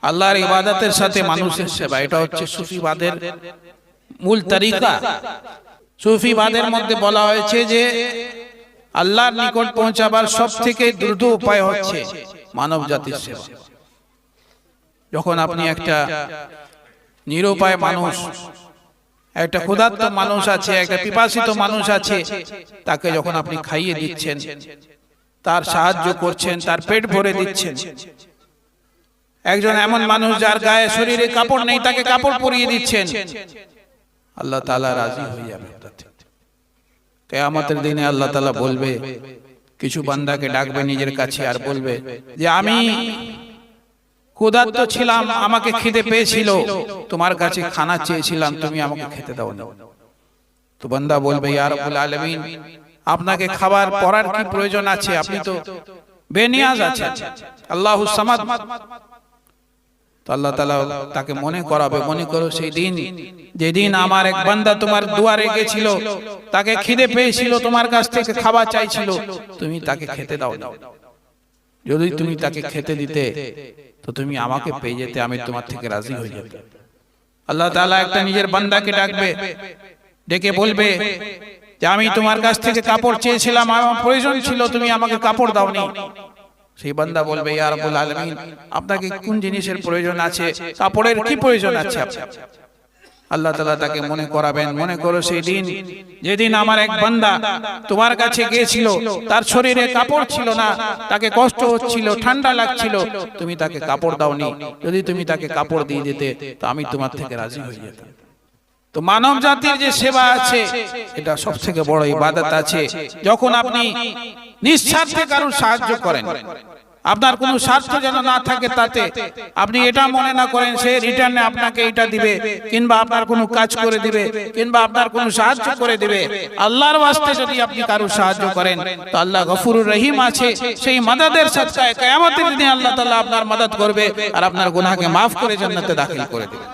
আল্লাহর ইবাদতের সাথে মানুষের সেবা, এটা হচ্ছে সুফিবাদের মূল তরিকা। সুফিবাদের মধ্যে বলা হয়েছে যে আল্লাহর নিকট পৌঁছাবার সবথেকে দ্রুত উপায় হচ্ছে মানব জাতির সেবা। যখন আপনি একটা নিরুপায় মানুষ, একটা ক্ষুধার্ত মানুষ আছে, একটা পিপাসিত মানুষ আছে, তাকে যখন আপনি খাইয়ে দিচ্ছেন, তার সাহায্য করছেন, তার পেট ভরে দিচ্ছেন। একজন এমন মানুষ যার গায়ে শরীরে কাপড় নেই, তাকে কাপড় পরিয়ে দিচ্ছেন, আল্লাহ তাআলা রাজি হয়ে যাবে। কিয়ামতের দিনে আল্লাহ তাআলা বলবে, কিছু বান্দাকে ডাকবে নিজের কাছে আর বলবে যে আমি ক্ষুধার্ত ছিলাম, আমাকে খিদে পেয়েছিল, তোমার কাছে খানা চেয়েছিলাম, তুমি আমাকে খেতে দাওনি। তো বান্দা বলবে, ইয়া রাব্বুল আলামিন, আপনাকে খাবার পরার কি প্রয়োজন আছে? আপনি তো বেনিয়াজ আছেন, আল্লাহুস সামাদ। তো আল্লাহ তাআলা তাকে মনে করাবে, মনে করো সেই দিন যেদিন আমার এক বান্দা তোমার দুয়ারে গেছিল, তাকে খিদে পেয়েছিল, তোমার কাছ থেকে খাবার চাইছিল, তুমি তাকে খেতে দাও না। যদি তুমি তাকে খেতে দিতে তো তুমি আমাকে পেয়ে যেতে, আমি তোমার থেকে রাজি হয়ে যেতাম। আল্লাহ তাআলা একটা নিজের বান্দাকে ডাকবে, ডেকে বলবে যে আমি তোমার কাছ থেকে কাপড় চেয়েছিলাম, আমার প্রয়োজন ছিল, তুমি আমাকে কাপড় দাওনি। সেই বান্দা বলবে, ইয়া রাব্বুল আলামিন, আপনাকে কোন জিনিসের প্রয়োজন আছে? কাপড়ের কি প্রয়োজন আছে? আল্লাহ তাআলা তাকে মনে করাবেন, মনে করো সেই দিন যেদিন আমার এক বান্দা তোমার কাছে গিয়েছিল, তার শরীরে কাপড় ছিল না, তাকে কষ্ট হচ্ছিল, ঠান্ডা লাগছিল, তুমি তাকে কাপড় দাওনি। যদি তুমি তাকে কাপড় দিয়ে দিতে তো আমি তোমার থেকে রাজি হয়ে যেতাম। তো মানব জাতির যে সেবা আছে, এটা সবথেকে বড় ইবাদত আছে। যখন আপনি নিঃস্বার্থে কারোর সাহায্য করেন, আপনার কোনো স্বার্থ যেন না থাকে তাতে, আপনি এটা মনে না করেন সে রিটার্নে আপনাকে এটা দিবে, কিংবা আপনার কোনো কাজ করে দিবে, কিংবা আপনার কোনো সাহায্য করে দিবে। আল্লাহর ওয়াস্তে যদি আপনি কারোর সাহায্য করেন তো আল্লাহ গফুরুর রহিম আছে, সেই মাদাদের সাদকায় কিয়ামতের দিনে আল্লাহ তাআলা আপনার মাদদ করবে আর আপনার গুনাহকে মাফ করে জান্নাতে দাখিল করে দিবে।